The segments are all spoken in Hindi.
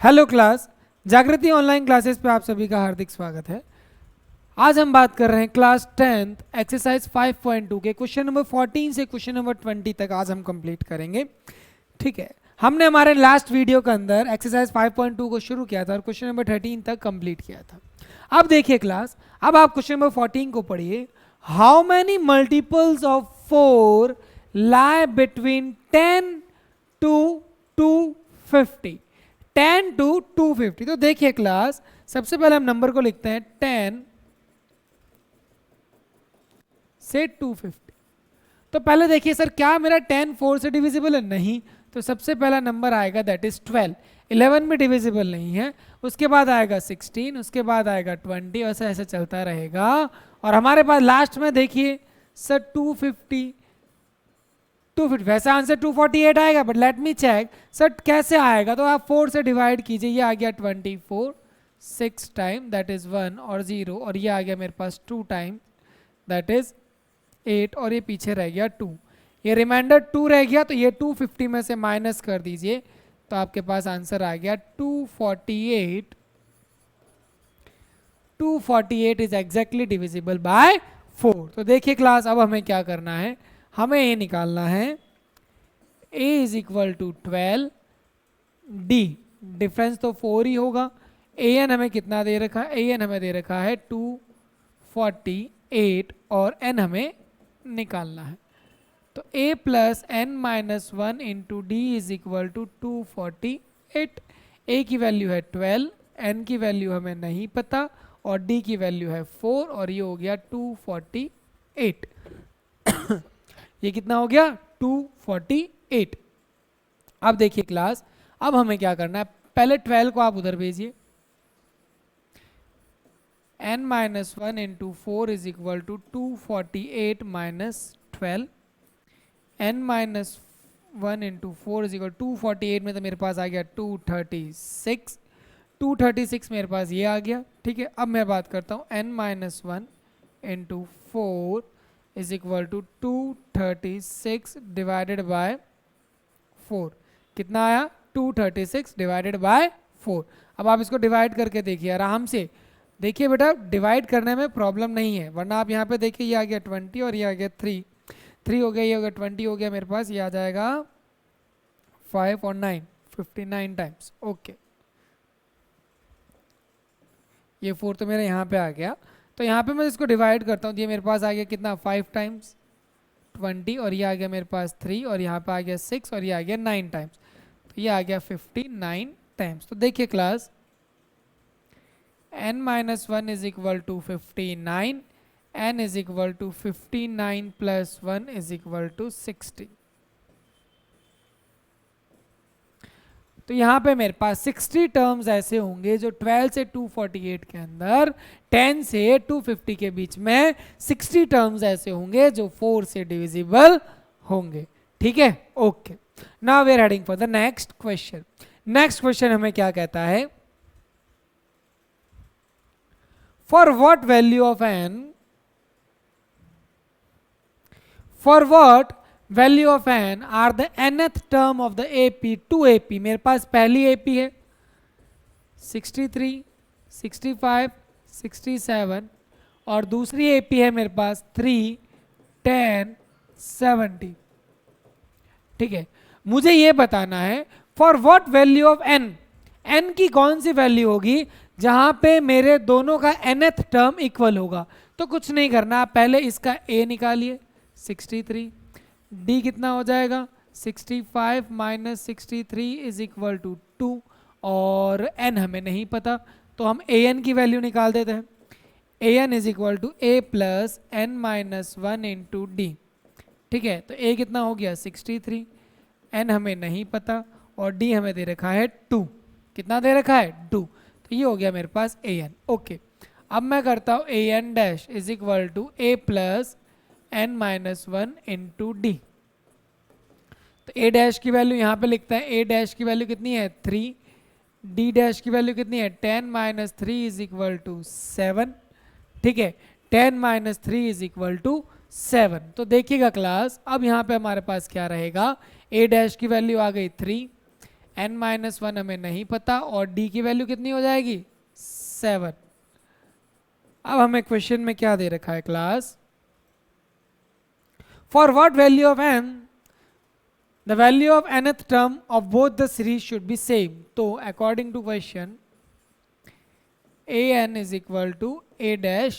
हेलो क्लास, जागृति ऑनलाइन क्लासेस पे आप सभी का हार्दिक स्वागत है। आज हम बात कर रहे हैं क्लास 10th एक्सरसाइज 5.2 के क्वेश्चन नंबर 14 से क्वेश्चन नंबर 20 तक आज हम कंप्लीट करेंगे। ठीक है, हमने हमारे लास्ट वीडियो के अंदर एक्सरसाइज 5.2 को शुरू किया था और क्वेश्चन नंबर 13 तक कंप्लीट किया था। अब देखिए क्लास, अब आप क्वेश्चन नंबर 14 को पढ़िए। How many multiples of 4 lie between 10 to 250? 10 to 250। तो देखिए क्लास, सबसे पहले हम नंबर को लिखते हैं 10 से 250। तो पहले देखिए सर, क्या मेरा 10 4 से डिविजिबल है? नहीं। तो सबसे पहला नंबर आएगा दैट इज 12। 11 में डिविजिबल नहीं है। उसके बाद आएगा 16, उसके बाद आएगा 20, ऐसा ऐसा चलता रहेगा। और हमारे पास लास्ट में देखिए सर 250। वैसा आंसर 248 आएगा, but let me check sir कैसे आएगा। तो आप 4 से डिवाइड कीजिए, ये आ गया 24 6 टाइम दैट इज 1 और 0, और ये आ गया मेरे पास 2 टाइम दैट इज 8, और ये पीछे रह गया 2। ये रिमाइंडर 2 रह गया, तो ये 250 में से माइनस कर दीजिए, तो आपके पास आंसर आ गया 248। 248 इज एग्जैक्टली डिविजिबल बाय 4। तो देखिए क्लास, अब हमें क्या करना है, हमें ये निकालना है a is equal to 12, d difference तो 4 ही होगा। an हमें कितना दे रखा है? an हमें दे रखा है 248 और n हमें निकालना है। तो a plus n minus 1 into D is equal to 248। a की वैल्यू है 12, n की वैल्यू हमें नहीं पता, और d की वैल्यू है 4, और ये हो गया 248। ये कितना हो गया? 248। अब देखिए क्लास, अब हमें क्या करना है, पहले 12 को आप उधर भेजिए। n minus 1 into 4 is equal to 248 minus 12। n minus 1 into 4 is equal 248 में तो मेरे पास आ गया 236। 236 मेरे पास ये आ गया। ठीक है, अब मैं बात करता हूँ n minus 1 into 4 is equal to 236 divided by 4। कितना आया? 236 डिवाइडेड बाय 4। अब आप इसको डिवाइड करके देखिए आराम से। देखिए बेटा, डिवाइड करने में प्रॉब्लम नहीं है, वरना आप यहाँ पे देखिए ये आ गया 20 और ये आ गया 3 हो गया, ये हो गया 20 हो गया, मेरे पास ये आ जाएगा 5 और 9 59 टाइम्स। ओके, ये 4 तो मेरा यहाँ पे आ गया। तो यहाँ पे मैं इसको डिवाइड करता हूँ, ये मेरे पास आ गया कितना? 5 टाइम्स 20, और ये आ गया मेरे पास 3, और यहाँ पे आ गया 6, और ये आ गया 9 टाइम्स। तो ये आ गया 59 टाइम्स। तो देखिए class, n minus 1 is equal to 59, n is equal to 59 plus 1 is equal to 60। तो यहाँ पे मेरे पास 60 टर्म्स ऐसे होंगे जो 12 से 248 के अंदर, 10 से 250 के बीच में 60 टर्म्स ऐसे होंगे जो 4 से डिविजिबल होंगे। ठीक है, okay. Now we are heading for the next question. Next question हमें क्या कहता है? For what value of n, for what value of n are the nth term of the AP to AP। मेरे पास पहली AP है 63, 65, 67, और दूसरी AP है मेरे पास 3, 10, 70। ठीक है, मुझे ये बताना है for what value of n, n की कौन सी वैल्यू होगी जहां पे मेरे दोनों का nth टर्म इक्वल होगा। तो कुछ नहीं करना, पहले इसका a निकालिए 63, d कितना हो जाएगा? 65 माइनस 63 इज इक्वल टू 2, और n हमें नहीं पता, तो हम an की वैल्यू निकाल देते हैं। an is equal to a plus n minus 1 into D. ठीक है, तो a कितना हो गया? 63, n हमें नहीं पता, और d हमें दे रखा है 2। कितना दे रखा है? 2। तो ये हो गया मेरे पास an। ओके, अब मैं करता हूँ an dash is equal to a plus n minus 1 into D. तो a डैश की वैल्यू यहाँ पे लिखता है, a डैश की वैल्यू कितनी है? 3, d डैश की वैल्यू कितनी है? 10 माइनस 3 इज इक्वल टू 7। ठीक है, 10 माइनस 3 इज इक्वल टू 7। तो देखिएगा क्लास, अब यहाँ पे हमारे पास क्या रहेगा? a डैश की वैल्यू आ गई 3, n-1 हमें नहीं पता और d की वैल्यू कितनी हो जाएगी 7। अब हमें क्वेश्चन में क्या दे रखा है class, for what value of n the value of nth term of both the series should be same। तो according to question an is equal to a dash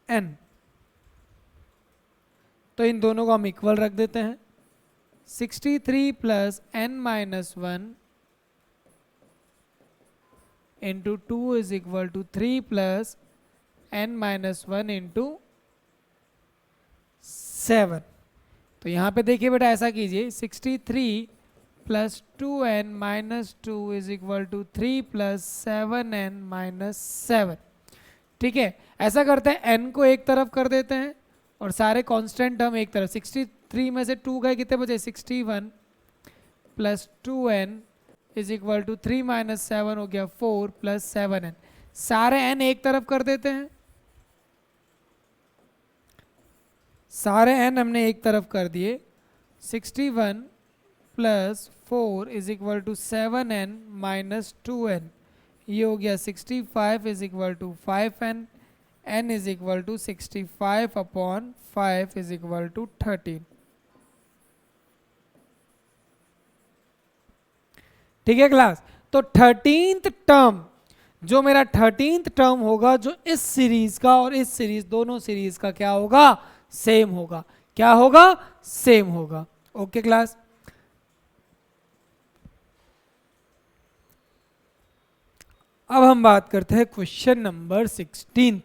n, तो इन दोनों को हम इक्वल रख देते हैं। 63 plus n-1 into 2 is equal to 3 plus n-1 into 7। तो यहाँ पे देखिए बेटा ऐसा कीजिए 63 plus 2n-2 is equal to 3 प्लस 7n-7। ठीक है, ऐसा करते हैं n को एक तरफ कर देते हैं और सारे कांस्टेंट टर्म एक तरफ। 63 में से 2 गए, कितने बचे 61 plus 2n is equal to 3 minus 7 हो गया 4 प्लस 7n। सारे n एक तरफ कर देते हैं, सारे n हमने एक तरफ कर दिए। 61 plus 4 is equal to 7n minus 2n, ये हो गया 65 is equal to 5n, n is equal to 65 upon 5 is equal to 13। ठीक है क्लास, तो 13th टर्म, जो मेरा 13th टर्म होगा जो इस सीरीज का और इस सीरीज दोनों सीरीज का क्या होगा, सेम होगा। क्या होगा, सेम होगा। ओके क्लास, अब हम बात करते हैं क्वेश्चन नंबर 16।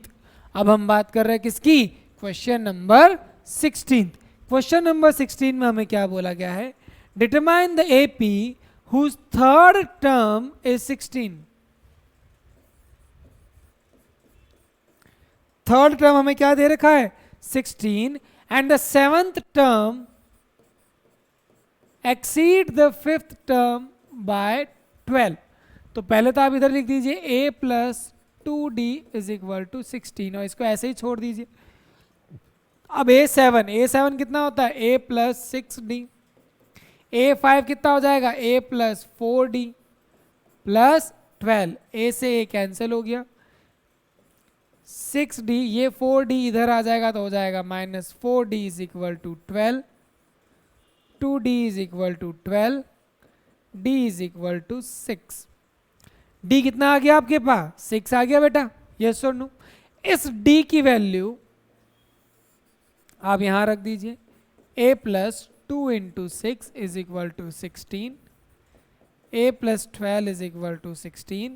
अब हम बात कर रहे हैं किसकी, क्वेश्चन नंबर 16। क्वेश्चन नंबर 16 में हमें क्या बोला गया है, determine the AP whose third term is 16। Third term हमें क्या दे रखा है 16 and the seventh term exceed the fifth term by 12। तो पहले तो आप इधर लिख दीजिए a plus 2d is equal to 16 और इसको ऐसे ही छोड़ दीजिए। अब a7 कितना होता है a प्लस 6d, a5 कितना हो जाएगा a plus 4d plus 12, a से a कैंसिल हो गया, 6d, ये 4d इधर आ जाएगा तो हो जाएगा minus 4d is equal to 12, 2d is equal to 12, d is equal to 6। d कितना आ गया आपके पास 6 आ गया बेटा, यस और नो। इस d की वैल्यू आप यहां रख दीजिए, a plus 2 into 6 is equal to 16, a plus 12 is equal to 16,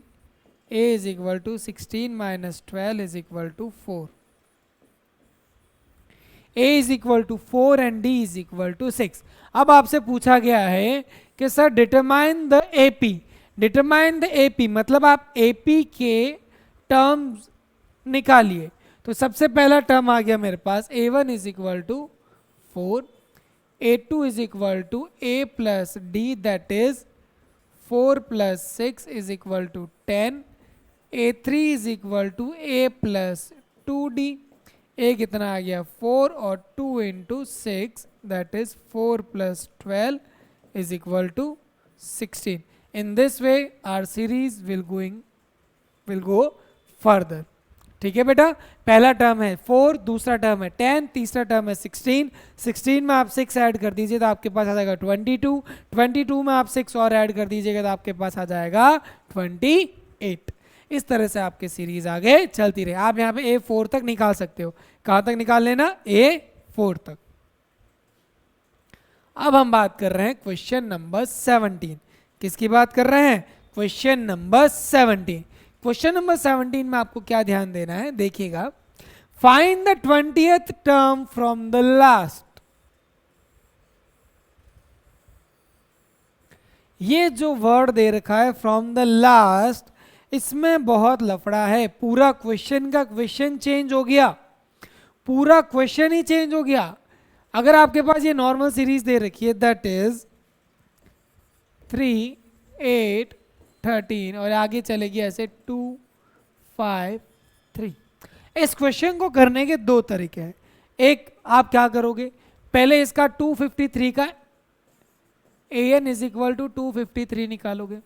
a is equal to 16 minus 12 is equal to 4, a is equal to 4 and d is equal to 6। अब आपसे पूछा गया है कि sir determine the AP, determine the AP मतलब आप एपी के टर्म्स निकालिए। तो सबसे पहला टर्म आ गया मेरे पास a1 is equal to 4, a2 is equal to a plus d that is 4 plus 6 is equal to 10, a3 is equal to a plus 2d, a कितना आ गया 4 और 2 into 6 that is 4 plus 12 is equal to 16। In this way our series will go further। ठीक है बेटा, पहला टर्म है 4, दूसरा टर्म है 10, तीसरा टर्म है 16, 16 में आप 6 ऐड कर दीजिए तो आपके पास आ जाएगा 22, 22 में आप 6 और ऐड कर दीजिएगा तो आपके पास आ जाएगा 28। इस तरह से आपकी सीरीज आगे चलती रहे। आप यहाँ पे A4 तक निकाल सकते हो। कहाँ तक निकाल लेना, A4 तक। अब हम बात कर रहे हैं क्वेश्चन नंबर 17। किसकी बात कर रहे हैं, क्वेश्चन नंबर 17। क्वेश्चन नंबर 17 में आपको क्या ध्यान देना है, देखिएगा, find the 20th term from the last. ये जो वर्ड दे रखा है फ्रॉम द लास्ट, इसमें बहुत लफड़ा है। पूरा क्वेश्चन का क्वेश्चन चेंज हो गया, पूरा क्वेश्चन ही चेंज हो गया। अगर आपके पास ये नॉर्मल सीरीज दे रखी है दैट इज 3, 8, 13 और आगे चलेगी ऐसे 2, 5, 3। इस क्वेश्चन को करने के दो तरीके हैं। एक, आप क्या करोगे, पहले इसका 253 का A N is equal to 253 निकालोगे,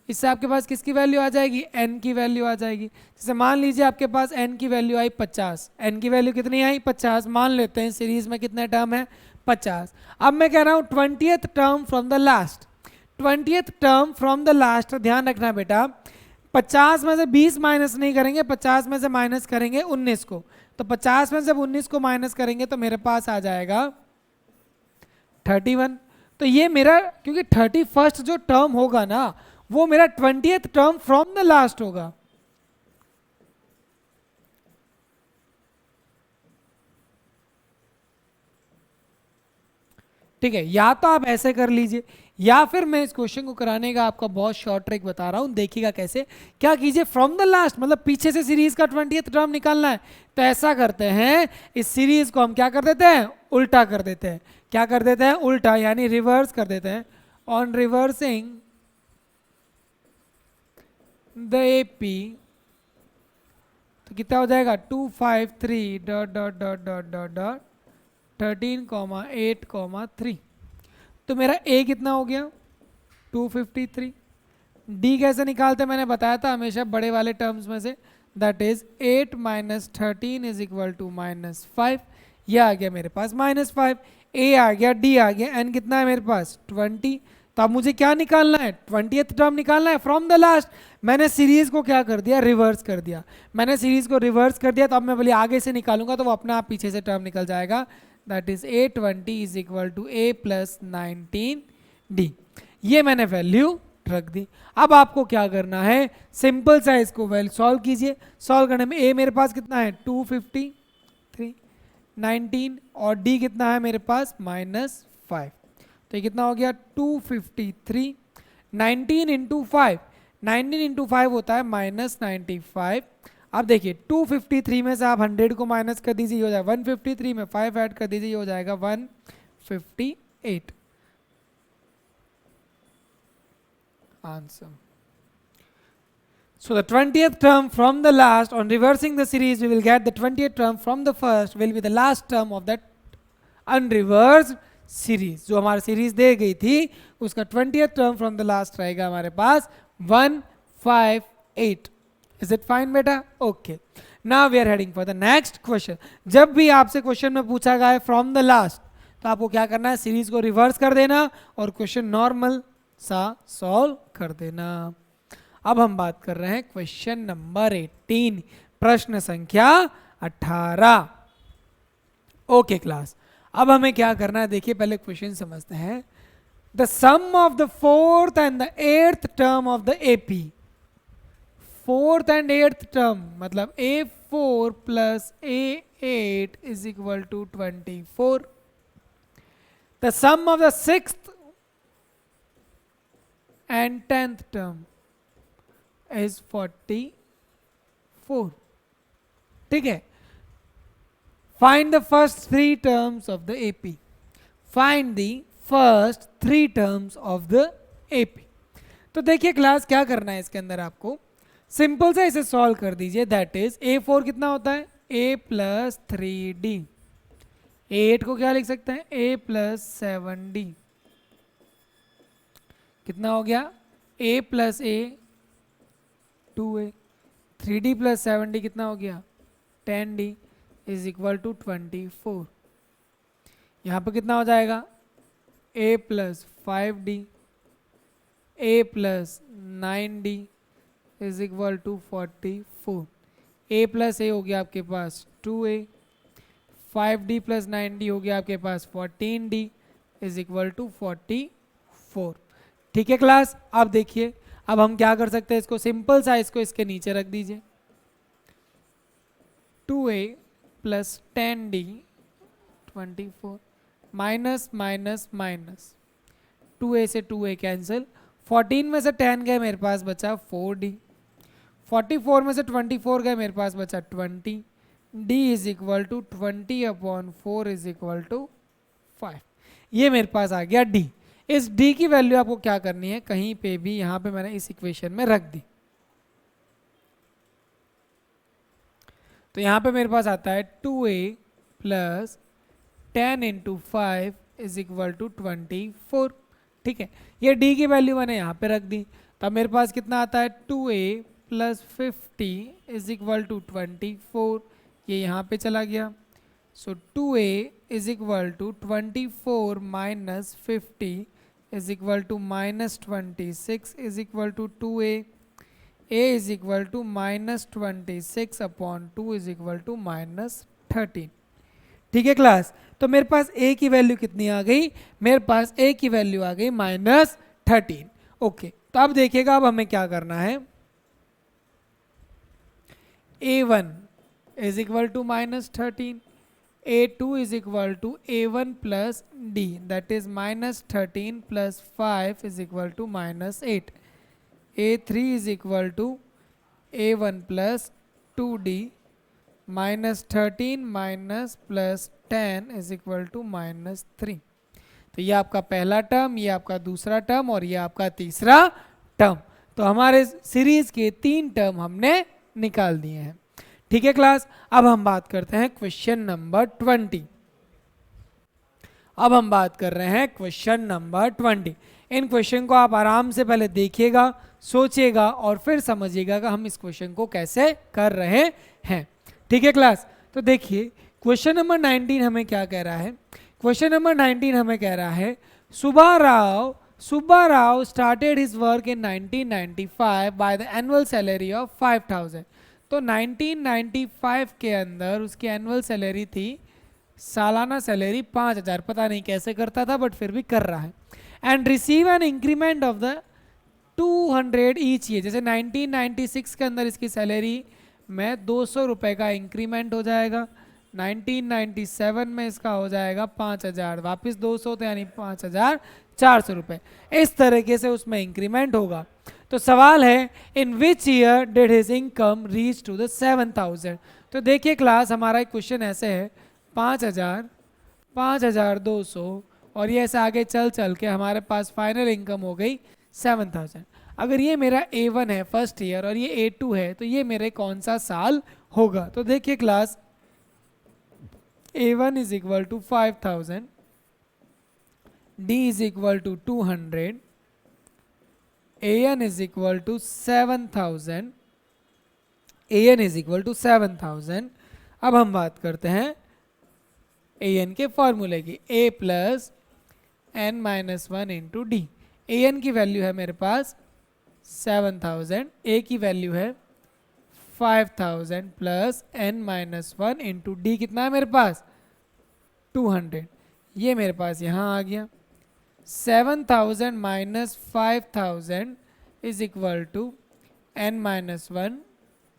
इससे आपके पास किसकी वैल्यू आ जाएगी, एन की वैल्यू आ जाएगी। जैसे मान लीजिए आपके पास एन की वैल्यू आई 50, एन की वैल्यू कितनी आई 50, मान लेते हैं सीरीज में कितने टर्म है 50। अब मैं कह रहा हूँ 20th term from the last, 20th term from the last, ध्यान रखना बेटा 50 में से 20 माइनस नहीं करेंगे, 50 में से माइनस करेंगे 19 को, तो 50 में से 19 को माइनस करेंगे तो मेरे पास आ जाएगा 31। तो ये मेरा, क्योंकि 31st जो टर्म होगा ना वो मेरा 20th term from the last होगा। ठीक है, या तो आप ऐसे कर लीजिए, या फिर मैं इस क्वेश्चन को कराने का आपका बहुत शॉर्ट ट्रिक बता रहा हूं, देखिएगा कैसे। क्या कीजिए, फ्रॉम द लास्ट मतलब पीछे से सीरीज का 20th टर्म निकालना है, तो ऐसा करते हैं इस सीरीज को हम क्या कर देते हैं, उल्टा कर देते हैं। क्या कर देते हैं, उल्टा, यानी रिवर्स कर देते हैं। ऑन रिवर्सिंग द एपी तो कितना हो जाएगा 253 dot dot dot dot dot dot 13,8,3। तो मेरा ए कितना हो गया 253। डी कैसे निकालते मैंने बताया था हमेशा बड़े वाले टर्म्स में से, that is 8 minus 13 is equal to -5। यह आ गया मेरे पास -5, ए आ गया, डी आ गया, एन कितना है मेरे पास 20। तो अब मुझे क्या निकालना है, 20th टर्म निकालना है फ्रॉम द लास्ट। मैंने सीरीज को क्या कर दिया, रिवर्स कर दिया। मैंने सीरीज को रिवर्स कर दिया, तो अब मैं बोलिए आगे से निकालूंगा तो वो अपने आप पीछे से टर्म निकल जाएगा, that is A20 is equal to A plus 19D। ये मैंने वैल्यू रख दी। अब आपको क्या करना है, सिंपल सा इसको वैल्यू सॉल्व कीजिए। सॉल्व करने में A मेरे पास कितना है 253, 19 और D कितना है मेरे पास -5। तो ये कितना हो गया 253, 19 इंटू 5, 19 इंटू 5 होता है -95। अब देखिए 253 में से आप 100 को माइनस कर दीजिए, ये हो जाएगा 153 में 5 ऐड कर दीजिए, ये हो जाएगा 158 answer. So the 20th term from the last, on reversing the series we will get the 20th term from the first will be the last term of that unreversed series। जो हमारी सीरीज दे गई थी उसका 20th term from the last रहेगा हमारे पास 158। Is it fine बेटा? Okay. Now we are heading for the next question। जब भी आपसे क्वेश्चन में पूछा गया है फ्रॉम द लास्ट, तो आपको क्या करना है, सीरीज को रिवर्स कर देना और क्वेश्चन नॉर्मल सा सॉल्व कर देना। अब हम बात कर रहे हैं क्वेश्चन नंबर 18, प्रश्न संख्या 18। ओके क्लास, अब हमें क्या करना है, देखिए पहले क्वेश्चन समझते हैं। The sum of the 4th and the 8th term of the AP, 4th and 8th term मतलब A4 plus A8 is equal to 24। The sum of the 6th and 10th term is 44। ठीक है, find the first 3 terms of the AP, find the first 3 terms of the AP। तो देखिए क्लास क्या करना है इसके अंदर, आपको सिंपल से इसे सॉल्व कर दीजिए। दैट इज A4 कितना होता है A प्लस 3D, A8 को क्या लिख सकते हैं A प्लस 7D, कितना हो गया A plus A 2A, 3D plus 7D कितना हो गया 10D इज इक्वल टू 24। यहाँ पर कितना हो जाएगा A plus 5D, A plus 9D is equal to 44। A plus A हो गया आपके पास 2A, 5D प्लस 9D हो गया आपके पास 14D इज इक्वल टू 44। ठीक है क्लास, अब देखिए अब हम क्या कर सकते हैं, इसको सिंपल सा इसको इसके नीचे रख दीजिए। 2A plus 10D 24 minus minus minus 2A से 2A कैंसिल, 14 में से 10 गए मेरे पास बचा 4D, 44 में से 24 गए मेरे पास बचा 20, D is equal to 20/4 is equal to 5। ये मेरे पास आ गया D। इस D की वैल्यू आपको क्या करनी है, कहीं पे भी यहाँ पे मैंने इस इक्वेशन में रख दी। तो यहाँ पे मेरे पास आता है 2A plus 10 into 5 is equal to 24। ठीक है, ये डी की वैल्यू मैंने यहाँ पे रख दी, तब मेरे पास कितना आता है 2a plus 50 is equal to 24, ये यहाँ पे चला गया। So 2a is equal to 24 minus 50 is equal to minus 26 is equal to 2a, a is equal to minus 26 upon 2 is equal to minus 13। ठीक है क्लास, तो मेरे पास a की वैल्यू कितनी आ गई, मेरे पास a की वैल्यू आ गई माइनस 13। ओके, तो अब देखिएगा अब हमें क्या करना है, a1 is equal to minus 13, a2 is equal to a1 plus d, that is minus 13 plus 5 is equal to minus 8, a3 is equal to a1 plus 2d minus 13 minus plus 10 is equal to minus 3। तो ये आपका पहला टर्म, ये आपका दूसरा टर्म और ये आपका तीसरा टर्म। तो हमारे सीरीज के 3 टर्म हमने निकाल दिए हैं। ठीक है क्लास, अब हम बात करते हैं क्वेश्चन नंबर 20। अब हम बात कर रहे हैं क्वेश्चन नंबर 20। इन क्वेश्चन को आप आराम से पहले देखिएगा, सोचिएगा और फिर समझिएगा कि हम इस क्वेश्चन को कैसे कर रहे हैं। ठीक है क्लास, तो देखिए क्वेश्चन नंबर 19 हमें क्या कह रहा है, क्वेश्चन नंबर 19 हमें कह रहा है Subba Rao started his work in 1995 by the annual salary of 5000। तो 1995 के अंदर उसकी एनुअल सैलरी थी, सालाना सैलरी 5000, पता नहीं कैसे करता था बट फिर भी कर रहा है। And receive an increment of the 200 each year, जैसे 1996 के अंदर इसकी सैलरी में 200 रुपये का इंक्रीमेंट हो जाएगा, 1997 में इसका हो जाएगा 5000, वापस 200 तो यानी 5400 रुपये, इस तरीके से उसमें इंक्रीमेंट होगा। तो सवाल है in which year did his income reach to the 7000। तो देखिए क्लास, हमारा एक क्वेश्चन ऐसे है 5000, 5200 और ये ऐसे आगे चल चल के हमारे पास फाइनल इनकम हो गई 7000। अगर ये मेरा A1 है फर्स्ट ईयर और ये A2 है तो ये मेरे कौन सा साल होगा। तो देखिए class, A1 is equal to 5000, D is equal to 200, AN is equal to 7000, AN is equal to 7000। अब हम बात करते हैं AN के फॉर्मूले की, A plus n minus 1 into D. AN की वैल्यू है मेरे पास 7000, A की वैल्यू है 5000 plus n minus 1 into D कितना है मेरे पास 200, ये मेरे पास यहाँ आ गया। 7000 minus 5000 is equal to n minus 1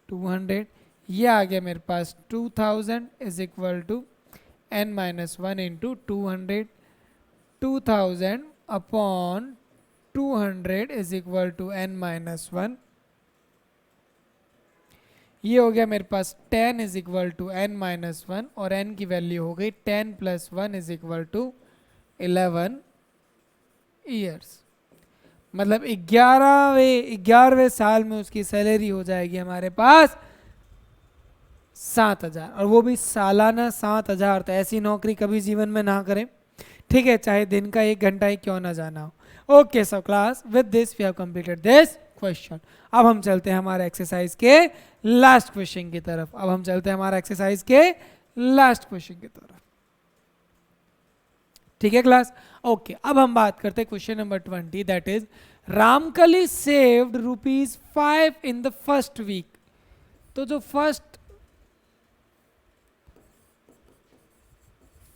200, ये आ गया मेरे पास 2000 is equal to n minus 1 into 200, 2000 upon 200 is equal to n minus 1, ये हो गया मेरे पास 10 is equal to n minus 1 और n की वैल्यू हो गई 10 plus 1 is equal to 11 years. मतलब 11वें साल में उसकी सैलरी हो जाएगी हमारे पास 7000, और वो भी सालाना 7000। तो ऐसी नौकरी कभी जीवन में ना करें, ठीक है, चाहे दिन का 1 घंटा ही क्यों ना जाना हो। Okay so class, with this we have completed this question. अब हम चलते हैं हमारे एक्सरसाइज के लास्ट क्वेश्चन की तरफ। अब हम चलते हैं हमारे एक्सरसाइज के लास्ट क्वेश्चन की तरफ। ठीक है क्लास, ओके। अब हम बात करते हैं question number 20, that is Ramkali saved ₹5 in the first week. तो जो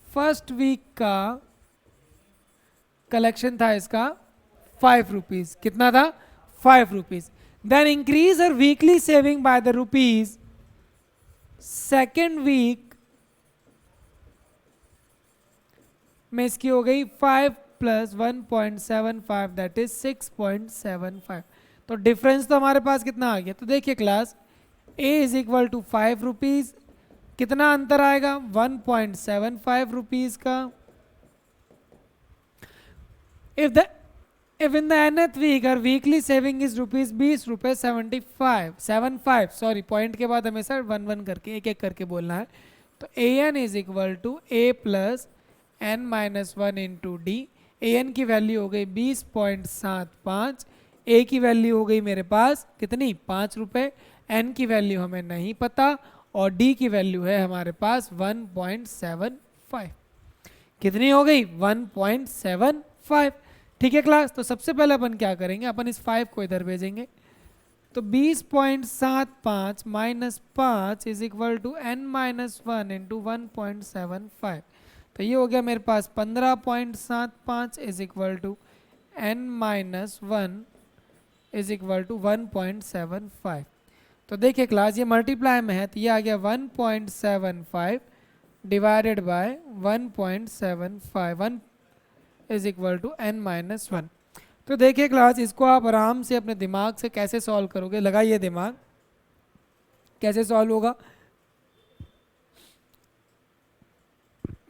फर्स्ट वीक का कलेक्शन था इसका ₹5, कितना था ₹5। Then increase her weekly saving by the ₹, second week में इसकी हो गई 5 प्लस 1.75 दैट इज 6.75। तो डिफरेंस तो हमारे पास कितना आ गया। तो देखिए class, A is equal to ₹5, कितना अंतर आएगा 1.75 रुपीज का। if in the nth week our weekly saving is ₹20.75 sorry, point के बाद हमेशा 1 करके एक करके बोलना है। तो AN is equal to A plus n minus 1 into D. A N की वैल्यू हो गई 20.75, ए की वैल्यू हो गई मेरे पास कितनी 5 रुपये, एन की वैल्यू हमें नहीं पता, और डी की वैल्यू है हमारे पास 1.75। कितनी हो गई 1.75। ठीक है क्लास, तो सबसे पहले अपन क्या करेंगे, अपन इस 5 को इधर भेजेंगे, तो 20.75 minus 5 is equal to n minus 1 into 1.75। तो ये हो गया मेरे पास 15.75 is equal to n minus 1 is equal to 1.75। तो देखिए क्लास, ये मल्टीप्लाई में है, तो ये आ गया 1.75 divided by 1.75, 1 is equal to n minus 1। तो देखिए क्लास, इसको आप आराम से अपने दिमाग से कैसे सॉल्व करोगे, लगाइए दिमाग, कैसे सॉल्व होगा,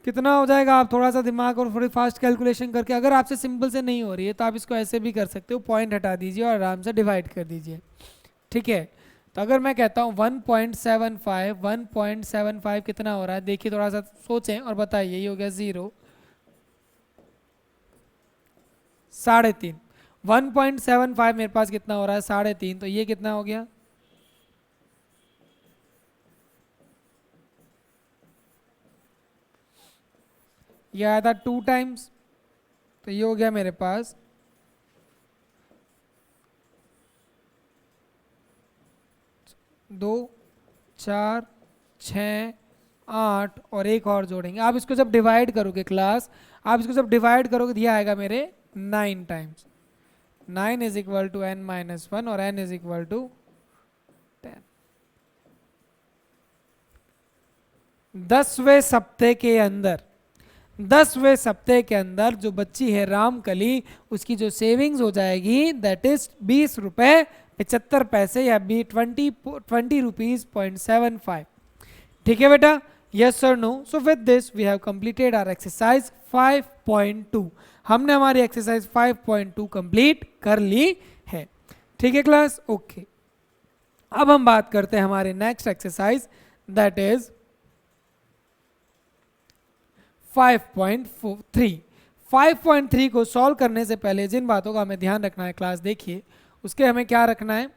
कितना हो जाएगा, आप थोड़ा सा दिमाग और थोड़ी फास्ट कैलकुलेशन करके, अगर आपसे सिंपल से नहीं हो रही है तो आप इसको ऐसे भी कर सकते हो, पॉइंट हटा दीजिए और आराम से डिवाइड कर दीजिए। ठीक है, तो अगर मैं कहता हूँ 1.75 कितना हो रहा है, देखिए थोड़ा सा सोचें और बताइए, ये हो गया 0, 3.5, 1.75 मेरे पास कितना हो रहा है 3.5, तो ये कितना हो गया, ये आया था 2 टाइम्स, तो ये हो गया मेरे पास 2, 4, 6, 8 और एक और जोड़ेंगे। आप इसको जब डिवाइड करोगे क्लास, आप इसको जब डिवाइड करोगे तो ये आएगा मेरे 9 times, 9 is equal to n minus 1 और n इज इक्वल टू 10। 10वें सप्ते के अंदर, 10वें सप्ते के अंदर जो बच्ची है रामकली, उसकी जो सेविंग्स हो जाएगी दैट इज 20 रुपये 75 पैसे या 20 रुपीज 0.75। ठीक है बेटा, यस और no. So with this we have completed our exercise 5.2। हमने हमारी एक्सरसाइज 5.2 कंप्लीट कर ली है। ठीक है क्लास, ओके। अब हम बात करते हैं हमारे नेक्स्ट एक्सरसाइज दैट इज 5.3। 5.3 को सॉल्व करने से पहले जिन बातों का हमें ध्यान रखना है क्लास, देखिए उसके हमें क्या रखना है,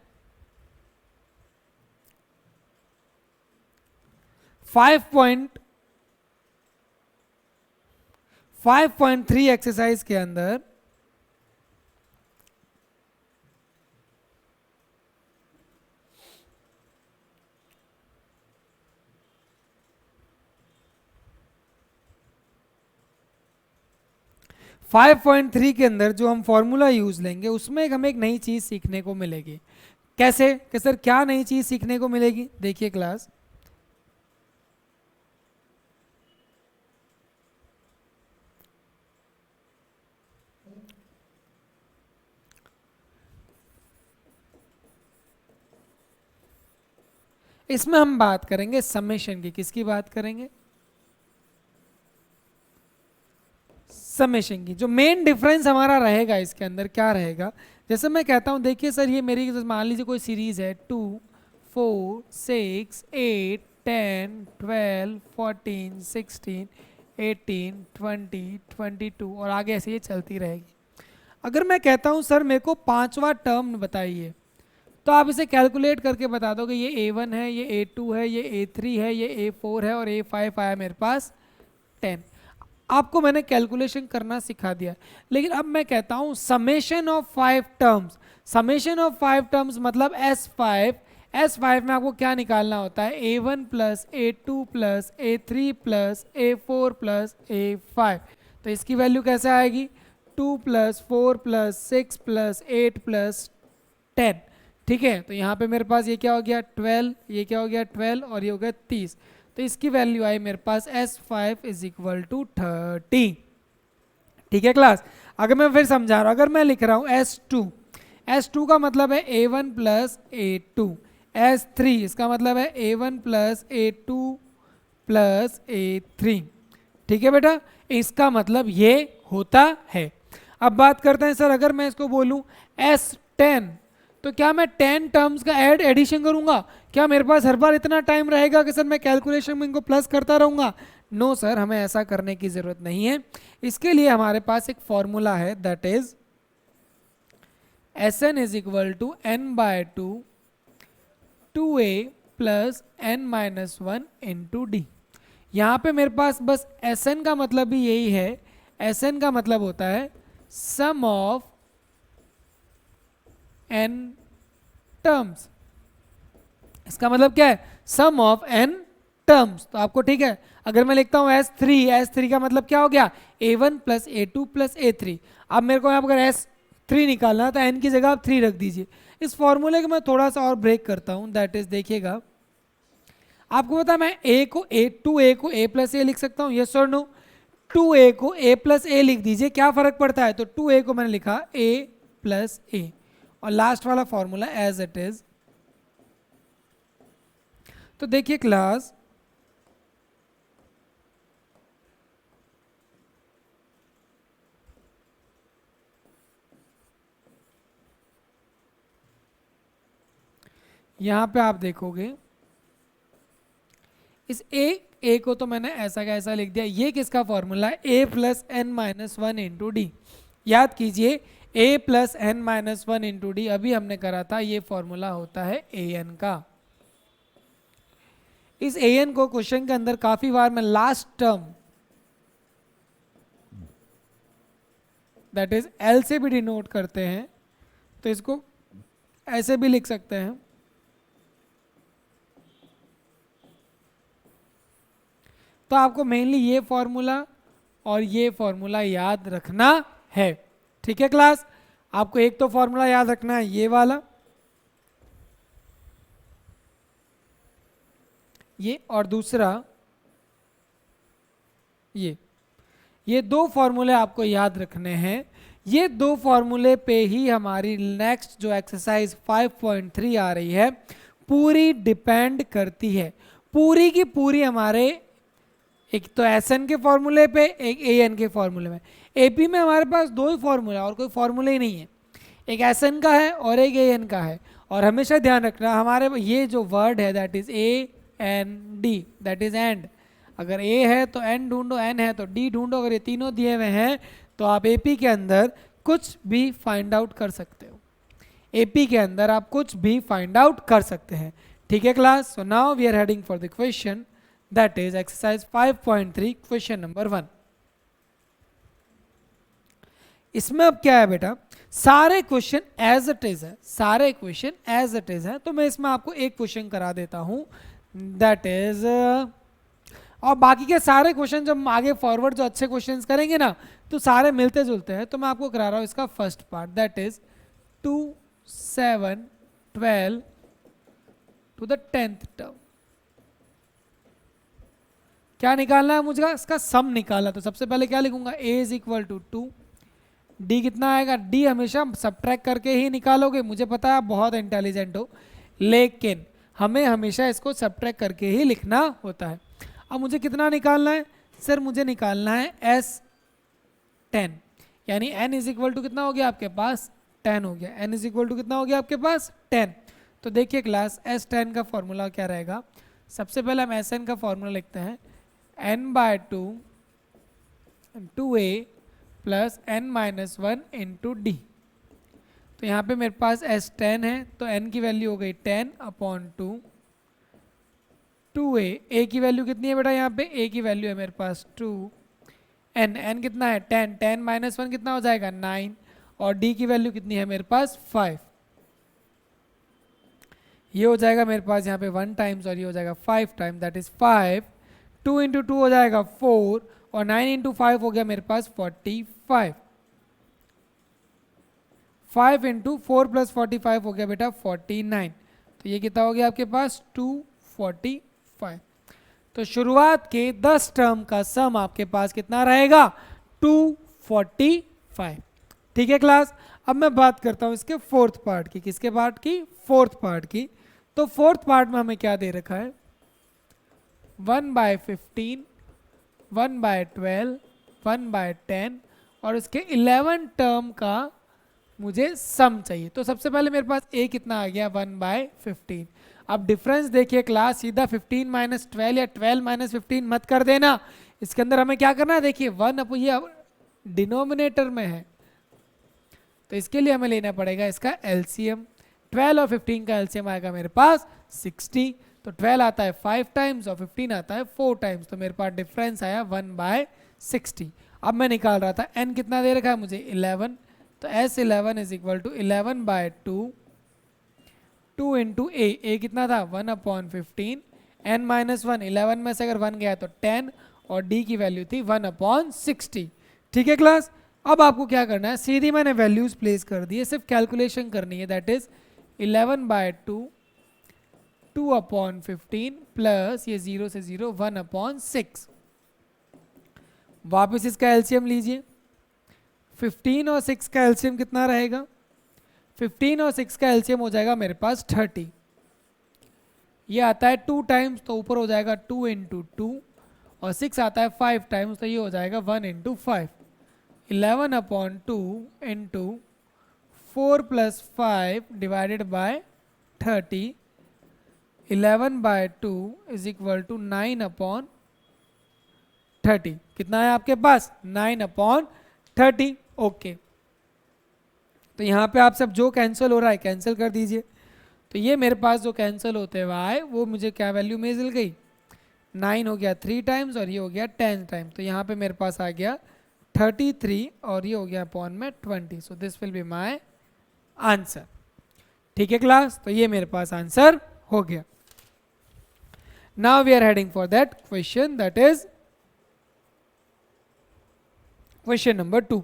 5.3 एक्सरसाइज के अंदर फाइव पॉइंट थ्री के अंदर जो हम फॉर्मूला यूज लेंगे उसमें हमें एक नई चीज सीखने को मिलेगी। कैसे कि सर क्या नई चीज सीखने को मिलेगी, देखिए क्लास, इसमें हम बात करेंगे समेशन की। किसकी बात करेंगे, समेशन की। जो मेन डिफरेंस हमारा रहेगा इसके अंदर क्या रहेगा, जैसे मैं कहता हूं देखिए सर ये मेरी मान लीजिए कोई सीरीज है 2, 4, 6, 8, 10, 12, 14, 16, 18, 20, 22 और आगे ऐसे ये चलती रहेगी। अगर मैं कहता हूं सर मेरे को 5वां टर्म बताइए, तो आप इसे कैलकुलेट करके बता दो कि ये A1 है, ये A2 है, ये A3 है, ये A4 है और A5 आया मेरे पास 10। आपको मैंने कैलकुलेशन करना सिखा दिया। लेकिन अब मैं कहता हूं summation of 5 terms. Summation of 5 terms मतलब S5। S5 में आपको क्या निकालना होता है, A1 plus A2 plus A3 plus A4 plus A5। तो इसकी वैल्यू कैसे आएगी, 2 प्लस 4 प्लस 6 प्लस 8 प्लस 10। ठीक है, तो यहाँ पे मेरे पास ये क्या हो गया 12, ये क्या हो गया 12 और ये हो गया 30। तो इसकी वैल्यू आई मेरे पास S5 इज इक्वल टू 30। ठीक है क्लास, अगर मैं फिर समझा रहा हूँ, अगर मैं लिख रहा हूँ S2, S2 का मतलब है A1 प्लस A2, S3 इसका मतलब है A1 plus A2 plus A3। ठीक है बेटा, इसका मतलब ये होता है। अब बात करते हैं सर अगर मैं इसको बोलूँ S10, तो क्या मैं 10 टर्म्स का एडिशन करूंगा, क्या मेरे पास हर बार इतना टाइम रहेगा कि सर मैं कैलकुलेशन में इनको प्लस करता रहूंगा, नो सर, हमें ऐसा करने की ज़रूरत नहीं है। इसके लिए हमारे पास एक फॉर्मूला है, that is S N is equal to N by two A plus N minus one into D. यहाँ पे मेरे पास बस एस एन का मतलब भी यही है। एस एन का मतलब होता है सम ऑफ एन टर्म्स। इसका मतलब क्या है? सम ऑफ एन टर्म्स। तो आपको ठीक है, अगर मैं लिखता हूँ एस थ्री का मतलब क्या हो गया? a1 plus a2 plus a3। अब मेरे को यहाँ पर एस थ्री निकालना है तो एन की जगह आप 3 रख दीजिए। इस फॉर्मूले को मैं थोड़ा सा और ब्रेक करता हूँ, दैट इज देखिएगा, आपको पता मैं a को a प्लस ए लिख सकता हूँ, यस और नो? 2a को a प्लस ए लिख दीजिए, क्या फर्क पड़ता है? तो 2a को मैंने लिखा a प्लस ए, और लास्ट वाला फॉर्मूला एज इट इज। तो देखिए क्लास, यहां पे आप देखोगे इस ए को तो मैंने ऐसा का ऐसा लिख दिया। ये किसका फॉर्मूला है? a plus N minus one into D. याद कीजिए, a plus N minus one into D अभी हमने करा था, ये फॉर्मूला होता है ए एन का। इस ए एन को क्वेश्चन के अंदर काफी बार में last term that is L से भी डिनोट करते हैं, तो इसको ऐसे भी लिख सकते हैं। तो आपको मेनली ये फॉर्मूला और ये फॉर्मूला याद रखना है, ठीक है क्लास? आपको एक तो फॉर्मूला याद रखना है ये वाला, ये, और दूसरा ये दो फॉर्मूले आपको याद रखने हैं। ये दो फॉर्मूले पे ही हमारी नेक्स्ट जो एक्सरसाइज 5.3 आ रही है पूरी डिपेंड करती है। पूरी की पूरी हमारे एक तो एस एन के फॉर्मूले पे, एक ए एन के फॉर्मूले में। एपी में हमारे पास दो ही फॉर्मूला और कोई फॉर्मूला ही नहीं है, एक एस एन का है और एक ए एन का है। और हमेशा ध्यान रखना हमारे ये जो वर्ड है that is A N D, that is and. अगर ए है तो एन ढूंढो, एन है तो डी ढूंढो। अगर ये तीनों दिए हुए हैं तो आप एपी के अंदर कुछ भी फाइंड आउट कर सकते हो। एपी के अंदर आप कुछ भी फाइंड आउट कर सकते हैं, ठीक है class? So now we are heading for the question, that is exercise 5.3 question number 1। इसमें अब क्या है बेटा, सारे क्वेश्चन एज इट इज है, सारे क्वेश्चन एज इट इज है। तो मैं इसमें आपको एक क्वेश्चन करा देता हूं, दैट इज, और बाकी के सारे क्वेश्चन जब आगे फॉरवर्ड जो अच्छे क्वेश्चंस करेंगे ना तो सारे मिलते जुलते हैं। तो मैं आपको करा रहा हूं इसका first part, that is 2, 7, 12 to the 10th term. क्या निकालना है मुझे? इसका सम निकालना। तो सबसे पहले क्या लिखूंगा? a is equal to 2, D कितना आएगा? डी हमेशा सब्ट्रैक्ट करके ही निकालोगे, मुझे पता है आप बहुत इंटेलिजेंट हो, लेकिन हमें हमेशा इसको सब्ट्रैक्ट करके ही लिखना होता है। अब मुझे कितना निकालना है? सर मुझे निकालना है S10, यानी n इज इक्वल टू कितना हो गया आपके पास? 10 हो गया। n इज इक्वल टू कितना हो गया आपके पास? 10। तो देखिए क्लास, S10 का फॉर्मूला क्या रहेगा? सबसे पहले हम Sn का फॉर्मूला लिखते हैं, n by 2a plus n minus one into D. तो यहाँ पे मेरे पास S10 है तो n की वैल्यू हो गई 10 अपॉन 2a। a की वैल्यू कितनी है बेटा? यहाँ पे a की वैल्यू है मेरे पास 2, n कितना है? 10, 10 माइनस वन कितना हो जाएगा? 9, और d की वैल्यू कितनी है मेरे पास? 5। ये हो जाएगा मेरे पास यहाँ पे 1 टाइम्स और ये हो जाएगा 5 टाइम्स, दैट इज 5। 2 इंटू 2 हो जाएगा 4, और 9 इंटू 5 हो गया मेरे पास 45। 5 इंटू 4 प्लस 45 हो गया बेटा 49। तो ये कितना हो गया आपके पास? 245। तो शुरुआत के 10 टर्म का सम आपके पास कितना रहेगा? 245। ठीक है क्लास? अब मैं बात करता हूं इसके फोर्थ पार्ट की। किसके पार्ट की? फोर्थ पार्ट की। तो फोर्थ पार्ट में हमें क्या दे रखा है? 1/15, 1/12, 1/10 और इसके 11 टर्म का मुझे सम चाहिए। तो सबसे पहले मेरे पास a कितना आ गया 1/15। अब डिफरेंस देखिए क्लास, सीधा 15 माइनस 12 या 12 माइनस 15 मत कर देना। इसके अंदर हमें क्या करना है, देखिए 1 अप ये डिनोमिनेटर में है, तो इसके लिए हमें लेना पड़ेगा इसका एलसीएम। 12 और 15 का एलसीएम आएगा मेरे पास 60। तो 12 आता है 5 टाइम्स और 15 आता है 4 टाइम्स, तो मेरे पास डिफरेंस आया 1/60। अब मैं निकाल रहा था n कितना दे रखा है मुझे 11, तो S11 is equal to 11/2 2 into a कितना था 1/15, n माइनस 1, 11 में से अगर 1 गया तो 10 और d की वैल्यू थी 1/60। ठीक है क्लास, अब आपको क्या करना है, सीधी मैंने वैल्यूज प्लेस कर दी है, सिर्फ कैलकुलेशन करनी है। दैट इज 11/2 2/15 प्लस ये 0 से 0 1/6। वापस इसका एलसीएम लीजिए, 15 और 6 का एलसीएम कितना रहेगा, 15 और 6 का एलसीएम हो जाएगा मेरे पास 30। ये आता है 2 टाइम्स, तो ऊपर हो जाएगा 2 इंटू 2, और 6 आता है 5 टाइम्स, तो ये हो जाएगा 1 इंटू 5। 11/2 इंटू 4 plus 5 divided by 30, 11/2 is equal to 9/30। कितना है आपके पास 9/30। ओके, तो यहाँ पे आप सब जो कैंसिल हो रहा है कैंसिल कर दीजिए। तो ये मेरे पास जो कैंसिल होते हुए आए वो मुझे क्या वैल्यू मिल गई, 9 हो गया 3 टाइम्स और ये हो गया 10 टाइम्स, तो यहाँ पे मेरे पास आ गया 33 और ये हो गया अपॉन में 20। So this will be my answer. ठीक है क्लास, तो ये मेरे पास आंसर हो गया। Now we are heading for that question, that is question number 2।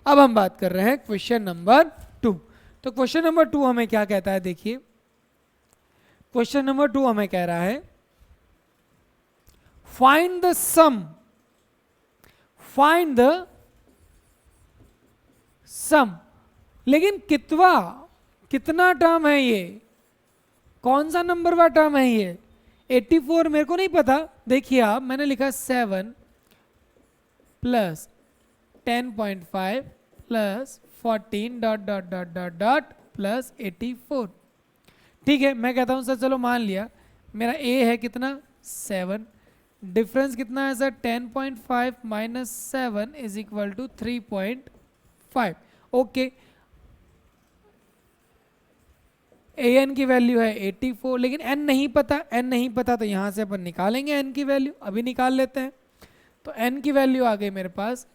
अब हम बात कर रहे हैं क्वेश्चन नंबर 2। तो क्वेश्चन नंबर 2 हमें क्या कहता है, देखिए क्वेश्चन नंबर 2 हमें कह रहा है find the sum, find the sum, लेकिन कितना टर्म है ये, कौन सा नंबर का टर्म है ये, 84 मेरे को नहीं पता। देखिए आप, मैंने लिखा 7 plus 10.5 plus 14 dot dot dot dot dot plus 84। ठीक है, मैं कहता हूँ सर चलो मान लिया मेरा a है कितना 7, डिफरेंस कितना है sir 10.5 minus 7 is equal to 3.5। Okay, an की वैल्यू है 84, लेकिन n नहीं पता, तो यहाँ से अपन निकालेंगे n की वैल्यू, अभी निकाल लेते हैं। तो n की वैल्यू आ गई मेरे पास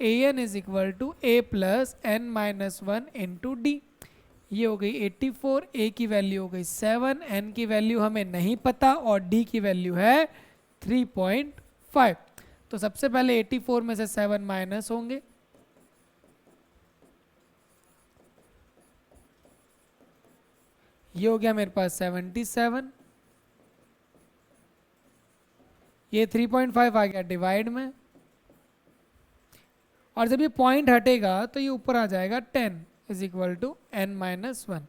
an is equal to a plus n minus 1 into D. ये हो गई 84, a की वैल्यू हो गई 7, n की वैल्यू हमें नहीं पता और d की वैल्यू है 3.5। तो सबसे पहले 84 में से 7 माइनस होंगे, ये हो गया मेरे पास 77, ये 3.5 आ गया डिवाइड में, और जब ये पॉइंट हटेगा तो ये ऊपर आ जाएगा 10 is equal to n minus 1।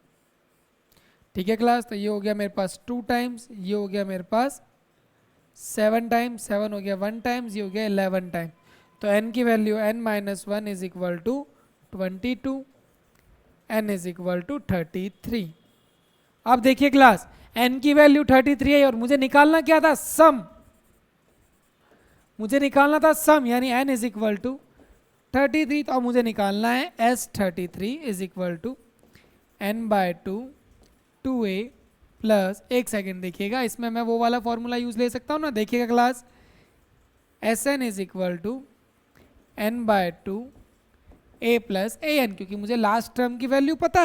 ठीक है क्लास, तो ये हो गया मेरे पास 2 टाइम्स, ये हो गया मेरे पास 7 टाइम्स, 7 हो गया 1 टाइम्स, ये हो गया 11 टाइम। तो n की value n minus 1 is equal to 22, n is equal to 33। अब देखिए क्लास, n की वैल्यू 33 है और मुझे निकालना क्या था, सम, मुझे निकालना था सम, यानी n इज इक्वल टू 33। तो अब मुझे निकालना है S33 is equal to n/2 2a plus, एक सेकेंड देखिएगा, इसमें मैं वो वाला फॉर्मूला यूज ले सकता हूँ ना, देखिएगा class, Sn is equal to n/2 a plus an, क्योंकि मुझे लास्ट टर्म की वैल्यू पता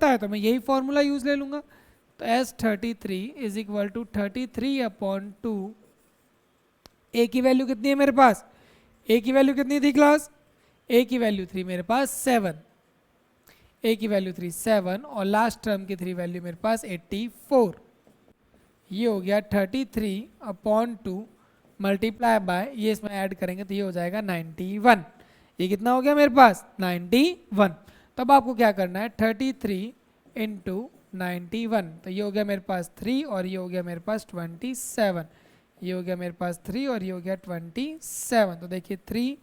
है, तो मैं यही फॉर्मूला यूज ले लूंगा। तो S33 is equal to 33/2, a की वैल्यू कितनी है मेरे पास, a की वैल्यू कितनी थी क्लास, a की वैल्यू थी मेरे पास 7, a की वैल्यू थी 7 और लास्ट टर्म की 3 वैल्यू मेरे पास 84। ये हो गया 33/2 मल्टीप्लाई बाय, ये इसमें ऐड करेंगे तो ये हो जाएगा 91। ये कितना हो गया मेरे पास 91। तब आपको क्या करना है 33 इंटू 91, तो ये हो गया मेरे पास 3 और ये हो गया मेरे पास 27, ये हो गया मेरे पास 3 और ये हो गया 27। तो देखिए 3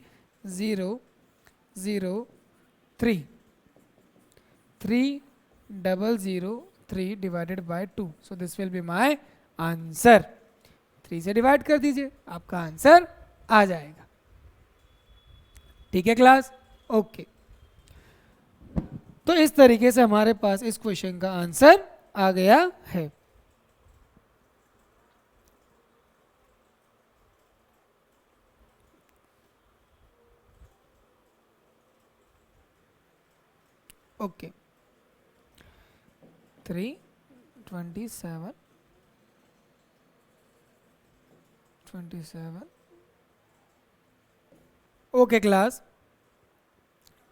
0 0 3003 divided by 2. So this will be my answer. 3 से डिवाइड कर दीजिए, आपका आंसर आ जाएगा. ठीक है क्लास? ओके. तो इस तरीके से हमारे पास इस क्वेश्चन का आंसर आ गया है. ओके. 327 okay class.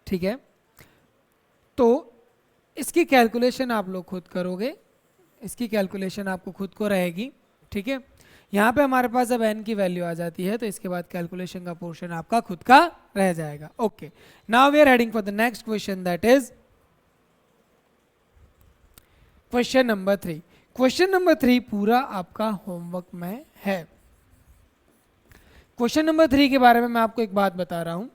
ठीक है, तो इसकी कैलकुलेशन आप लोग खुद करोगे, इसकी कैलकुलेशन आपको खुद को रहेगी. ठीक है, यहाँ पे हमारे पास जब n की वैल्यू आ जाती है तो इसके बाद कैलकुलेशन का पोर्शन आपका खुद का रह जाएगा. Okay, now we are heading for the next question, that is question number 3. Question number 3 पूरा आपका होमवर्क में है. क्वेश्चन नंबर 3 के बारे में मैं आपको एक बात बता रहा हूं.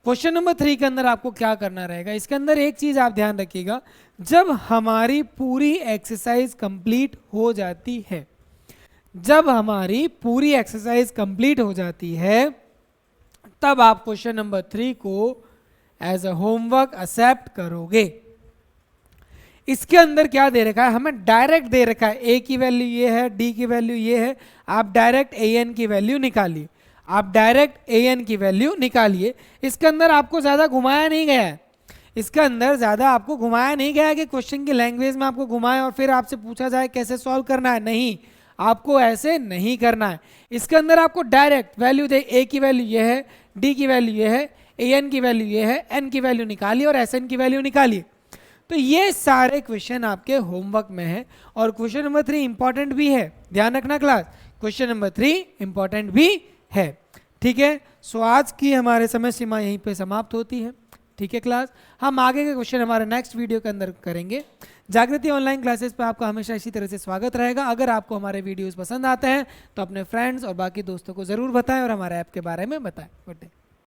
क्वेश्चन नंबर 3 के अंदर आपको क्या करना रहेगा, इसके अंदर एक चीज आप ध्यान रखिएगा. जब हमारी पूरी एक्सरसाइज कंप्लीट हो जाती है, जब हमारी पूरी एक्सरसाइज कंप्लीट हो जाती है, तब आप क्वेश्चन नंबर 3 को एज अ होमवर्क एक्सेप्ट करोगे. इसके अंदर क्या दे रखा है, हमें डायरेक्ट दे रखा है a की वैल्यू ये है, d की वैल्यू ये है. आप डायरेक्ट an की वैल्यू निकालिए, आप डायरेक्ट an की वैल्यू निकालिए. इसके अंदर आपको ज़्यादा घुमाया नहीं गया है, इसके अंदर ज़्यादा आपको घुमाया नहीं गया है कि क्वेश्चन की लैंग्वेज में आपको घुमाए और फिर आपसे पूछा जाए कैसे सॉल्व करना है. नहीं, आपको ऐसे नहीं करना है. इसके अंदर आपको डायरेक्ट वैल्यू दे, a की वैल्यू ये है, d की वैल्यू ये है, an की वैल्यू ये है, n की वैल्यू निकालिए और sn की वैल्यू निकालिए. तो ये सारे क्वेश्चन आपके होमवर्क में है और क्वेश्चन नंबर 3 इंपॉर्टेंट भी है. ध्यान रखना क्लास, क्वेश्चन नंबर 3 इंपॉर्टेंट भी है. ठीक है, सो आज की हमारे समय सीमा यहीं पे समाप्त होती है. ठीक है क्लास, हम आगे के क्वेश्चन हमारे नेक्स्ट वीडियो के अंदर करेंगे. जागृति ऑनलाइन क्लासेस पे आपका हमेशा इसी तरह से स्वागत रहेगा. अगर आपको हमारे वीडियोस पसंद आते हैं तो अपने फ्रेंड्स और बाकी दोस्तों को ज़रूर बताएं और हमारे ऐप के बारे में बताएं. Good day.